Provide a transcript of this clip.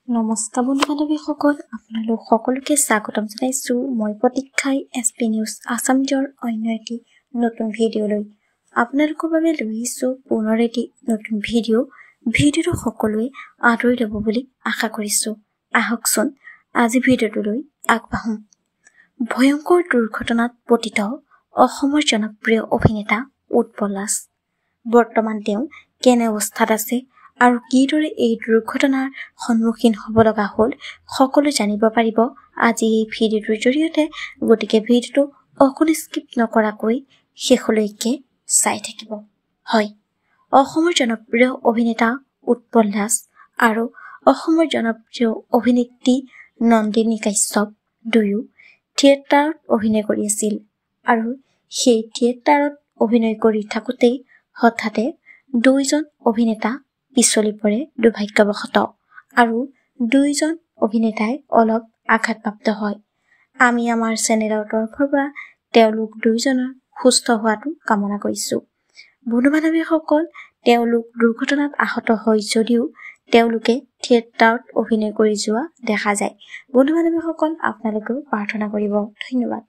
নমস্কাৰ বন্ধু-বান্ধৱীসকল, আপোনালোক সকলোকে স্বাগতম জনাইছোঁ মই প্ৰতীক্ষাই এছপি নিউজ আছামিজৰ অন্য এটি নতুন ভিডিঅ'লৈ। আপোনালোকৰ বাবে লৈ আহিছোঁ পুনৰ এটি নতুন ভিডিঅ'টো সকলোৱে আদৰি ল'ব বুলি আশা কৰিছোঁ। আহকচোন আজি ভিডিঅ'টোলৈ আগবাঢ়োঁ। ভয়ংকৰ দুৰ্ঘটনাত পতিত অসমৰ জনপ্ৰিয় অভিনেতা উৎপল দাস। বৰ্তমান তেওঁ কেনে অৱস্থাত আছে আৰু কিদৰে এই দুৰ্ঘটনাৰ সন্মুখীন হ'ব লগা হ'ল সকলো জানিব পাৰিব আজি এই ভিডিঅ'টোৰ জৰিয়তে। গতিকে ভিডিঅ'টো অকণো স্কিপ নকৰাকৈ শেষলৈকে চাই থাকিব। হয়, অসমৰ জনপ্ৰিয় অভিনেতা উৎপল দাস আৰু অসমৰ জনপ্ৰিয় অভিনেত্ৰী নন্দিনী কাশ্যপ দুয়ো থিয়েটাৰত অভিনয় কৰি আছিল আৰু সেই থিয়েটাৰত অভিনয় কৰি থাকোঁতেই হঠাতে দুইজন অভিনেতা পিছলি পৰে দুৰ্ভাগ্যবশতঃ আৰু দুইজন অভিনেতাই অলপ আঘাতপ্ৰাপ্ত হয়। আমি আমাৰ চেনেলৰ তৰফৰ পৰা তেওঁলোক দুইজনৰ সুস্থ হোৱাটো কামনা কৰিছোঁ। বন্ধু-বান্ধৱীসকল, তেওঁলোক দুৰ্ঘটনাত আহত হয় যদিও তেওঁলোকে থিয়েটাৰত অভিনয় কৰি যোৱা দেখা যায়। বন্ধু-বান্ধৱীসকল, আপোনালোকেও প্ৰাৰ্থনা কৰিব। ধন্যবাদ।